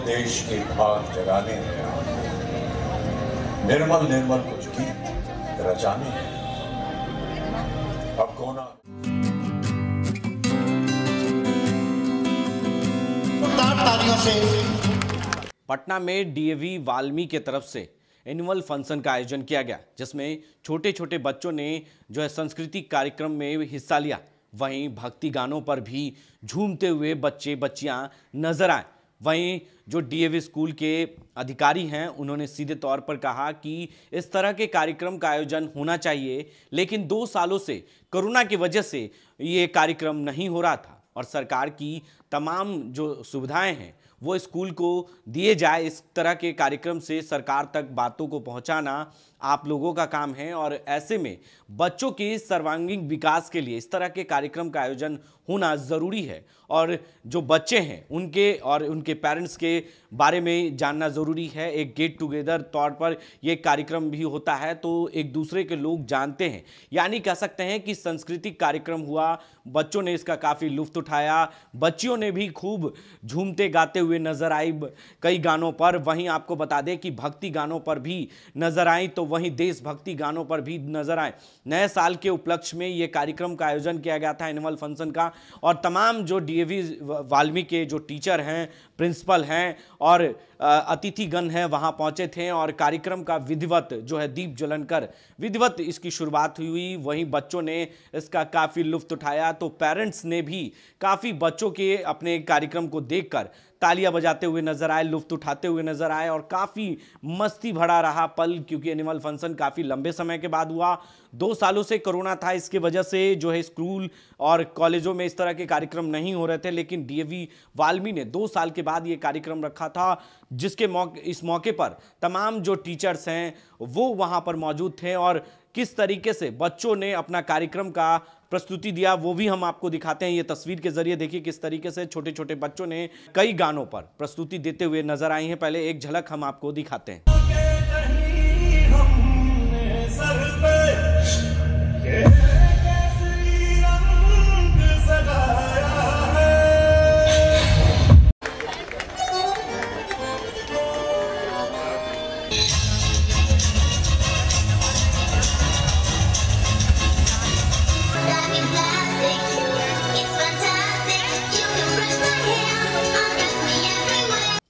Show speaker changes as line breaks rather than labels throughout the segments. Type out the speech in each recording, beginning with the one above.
देश के भाग जगाने हैं, निर्मल निर्मल कुछ गीत रचाने हैं। अब कोना
तालियों से
पटना में डीएवी वाल्मी के तरफ से एनुअल फंक्शन का आयोजन किया गया, जिसमें छोटे छोटे बच्चों ने जो है सांस्कृतिक कार्यक्रम में हिस्सा लिया। वहीं भक्ति गानों पर भी झूमते हुए बच्चे बच्चियां नजर आए। वहीं जो डीएवी स्कूल के अधिकारी हैं, उन्होंने सीधे तौर पर कहा कि इस तरह के कार्यक्रम का आयोजन होना चाहिए, लेकिन 2 सालों से कोरोना की वजह से ये कार्यक्रम नहीं हो रहा था और सरकार की तमाम जो सुविधाएं हैं वो स्कूल को दिए जाए। इस तरह के कार्यक्रम से सरकार तक बातों को पहुंचाना आप लोगों का काम है और ऐसे में बच्चों के सर्वांगीण विकास के लिए इस तरह के कार्यक्रम का आयोजन होना ज़रूरी है और जो बच्चे हैं उनके और उनके पेरेंट्स के बारे में जानना ज़रूरी है। एक गेट टुगेदर तौर पर ये कार्यक्रम भी होता है तो एक दूसरे के लोग जानते हैं, यानी कह सकते हैं कि सांस्कृतिक कार्यक्रम हुआ, बच्चों ने इसका काफ़ी लुत्फ उठाया, बच्चियों ने भी खूब झूमते गाते हुए नजर आई कई गानों पर। वहीं आपको बता दें कि भक्ति गानों पर भी नजर आई तो वहीं देशभक्ति गानों पर भी नजर आए। नए साल के उपलक्ष्य में यह कार्यक्रम का आयोजन किया गया था एनुअल फंक्शन का, और तमाम जो डीएवी वाल्मी के जो टीचर हैं, प्रिंसिपल हैं और अतिथिगण हैं वहां पहुंचे थे और कार्यक्रम का विधिवत जो है दीप जलन कर विधिवत इसकी शुरुआत हुई। वहीं बच्चों ने इसका काफ़ी लुत्फ उठाया तो पेरेंट्स ने भी काफ़ी बच्चों के अपने कार्यक्रम को देखकर तालियां बजाते हुए नजर आए, लुत्फ उठाते हुए नजर आए और काफ़ी मस्ती भरा रहा पल, क्योंकि एनुअल फंक्शन काफ़ी लंबे समय के बाद हुआ। 2 सालों से कोरोना था, इसके वजह से जो है स्कूल और कॉलेजों में इस तरह के कार्यक्रम नहीं हो रहे थे, लेकिन डीएवी वाल्मी ने 2 साल के बाद ये कार्यक्रम रखा था, जिसके इस मौके पर तमाम जो टीचर्स हैं वो वहाँ पर मौजूद थे और किस तरीके से बच्चों ने अपना कार्यक्रम का प्रस्तुति दिया वो भी हम आपको दिखाते हैं। ये तस्वीर के जरिए देखिए किस तरीके से छोटे छोटे बच्चों ने कई गानों पर प्रस्तुति देते हुए नजर आई हैं। पहले एक झलक हम आपको दिखाते हैं।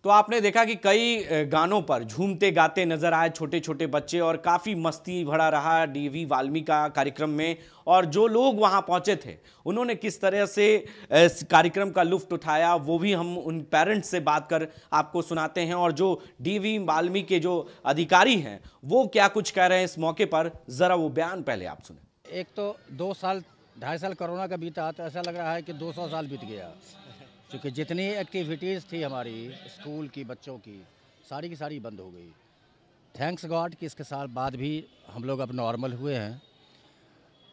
तो आपने देखा कि कई गानों पर झूमते गाते नजर आए छोटे छोटे बच्चे और काफ़ी मस्ती भरा रहा डीएवी वाल्मी का कार्यक्रम में। और जो लोग वहां पहुंचे थे उन्होंने किस तरह से इस कार्यक्रम का लुत्फ उठाया वो भी हम उन पेरेंट्स से बात कर आपको सुनाते हैं। और जो डीएवी वाल्मी के जो अधिकारी हैं वो क्या कुछ कह रहे हैं इस मौके पर, ज़रा वो बयान पहले आप सुने।
एक तो 2 साल 2.5 साल कोरोना का बीता तो ऐसा लग रहा है कि 200 साल बीत गया, क्योंकि जितनी एक्टिविटीज़ थी हमारी स्कूल की बच्चों की सारी की सारी बंद हो गई। थैंक्स गॉड कि इसके साल बाद भी हम लोग अब नॉर्मल हुए हैं।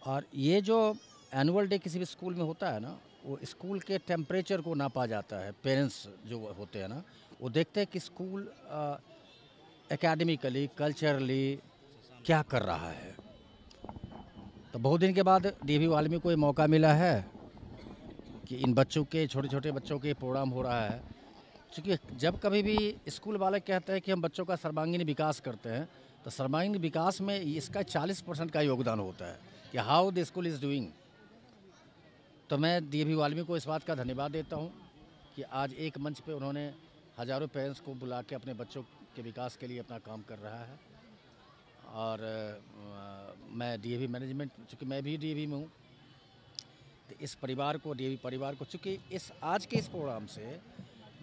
और ये जो एनुअल डे किसी भी स्कूल में होता है ना, वो स्कूल के टेम्परेचर को नापा जाता है। पेरेंट्स जो होते हैं ना वो देखते हैं कि स्कूल एकेडमिकली कल्चरली क्या कर रहा है। तो बहुत दिन के बाद डीएवी वाल्मी को ये मौका मिला है कि इन बच्चों के छोटे छोटे बच्चों के प्रोग्राम हो रहा है। क्योंकि जब कभी भी स्कूल वाले कहते हैं कि हम बच्चों का सर्वांगीण विकास करते हैं तो सर्वांगीण विकास में इसका 40% का योगदान होता है कि how the school is doing. तो मैं डीएवी वाल्मी को इस बात का धन्यवाद देता हूँ कि आज एक मंच पे उन्होंने हज़ारों पेरेंट्स को बुला के अपने बच्चों के विकास के लिए अपना काम कर रहा है। और मैं डीएवी मैनेजमेंट, चूँकि मैं भी डीएवी में हूँ, तो इस परिवार को डीएवी परिवार को, चूँकि इस आज के इस प्रोग्राम से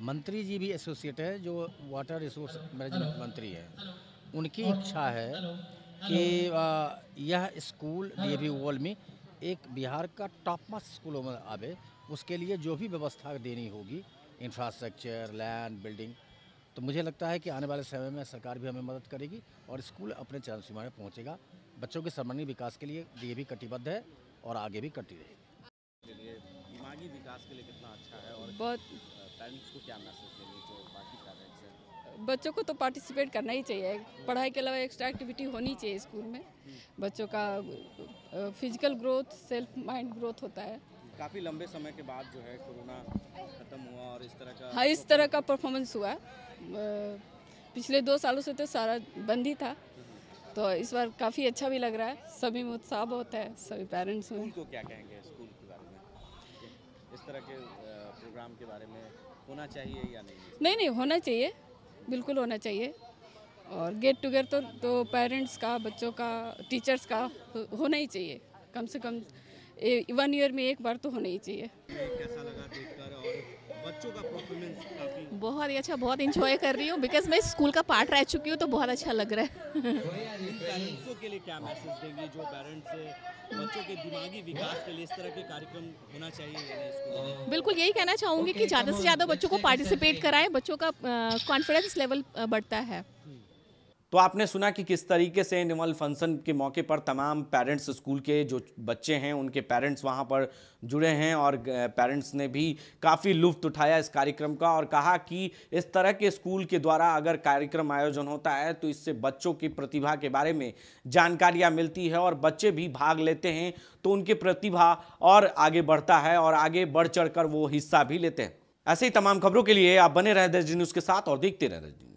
मंत्री जी भी एसोसिएट है जो वाटर रिसोर्स मैनेजमेंट मंत्री हैं, उनकी इच्छा है कि यह स्कूल डीएवी वाल्मी एक बिहार का टॉप मोस्ट स्कूलों में आवे। उसके लिए जो भी व्यवस्था देनी होगी, इंफ्रास्ट्रक्चर, लैंड, बिल्डिंग, तो मुझे लगता है कि आने वाले समय में सरकार भी हमें मदद करेगी और स्कूल अपने चरम सीमा में पहुँचेगा। बच्चों के सर्वांगीण विकास के लिए डीएवी कटिबद्ध है और आगे भी करती रहेगी।
दिमागी विकास के लिए कितना अच्छा है और
बहुत
पेरेंट्स को क्या मैसेज देंगे जो बाकी पेरेंट्स हैं?
बच्चों को तो पार्टिसिपेट करना ही चाहिए। पढ़ाई के अलावा एक्स्ट्रा एक्टिविटी होनी चाहिए स्कूल में। बच्चों का physical growth, self mind growth होता है।
काफ़ी लंबे समय के बाद जो है कोरोना खत्म हुआ और इस तरह का
हाँ, इस तरह का परफॉर्मेंस हुआ। पिछले 2 सालों से तो सारा बंद ही था, तो इस बार काफ़ी अच्छा भी लग रहा है। सभी में उत्साह बहुत है, सभी पेरेंट्स में।
स्कूल को क्या कहेंगे, स्कूल के बारे में इस तरह के प्रोग्राम के बारे में होना चाहिए या नहीं?
नहीं, होना चाहिए, बिल्कुल होना चाहिए। और गेट टुगेदर तो पेरेंट्स का, बच्चों का, टीचर्स का होना ही चाहिए। कम से कम 1 ईयर में एक बार तो होना ही चाहिए।
कैसा लगा देखकर और बच्चों का परफॉर्मेंस काफी
बहुत ही अच्छा, बहुत इंजॉय कर रही हूँ बिकॉज मैं स्कूल का पार्ट रह चुकी हूँ, तो बहुत अच्छा लग रहा है।
पेरेंट्सों के लिए क्या मैसेज देंगे जो पेरेंट्स बच्चों के दिमागी विकास के लिए इस तरह के कार्यक्रम होना चाहिए या नहीं स्कूल में?
बिल्कुल यही कहना चाहूँगी कि ज़्यादा से ज़्यादा बच्चों को पार्टिसिपेट कराएं, बच्चों का कॉन्फिडेंस लेवल बढ़ता है।
तो आपने सुना कि किस तरीके से एनुअल फंक्शन के मौके पर तमाम पेरेंट्स, स्कूल के जो बच्चे हैं उनके पेरेंट्स वहां पर जुड़े हैं और पेरेंट्स ने भी काफ़ी लुत्फ उठाया इस कार्यक्रम का और कहा कि इस तरह के स्कूल के द्वारा अगर कार्यक्रम आयोजन होता है तो इससे बच्चों की प्रतिभा के बारे में जानकारियां मिलती है और बच्चे भी भाग लेते हैं तो उनकी प्रतिभा और आगे बढ़ता है और आगे बढ़ चढ़ कर वो हिस्सा भी लेते हैं। ऐसे ही तमाम खबरों के लिए आप बने रहे दर्ज न्यूज़ के साथ और देखते रहे दर्ज न्यूज़।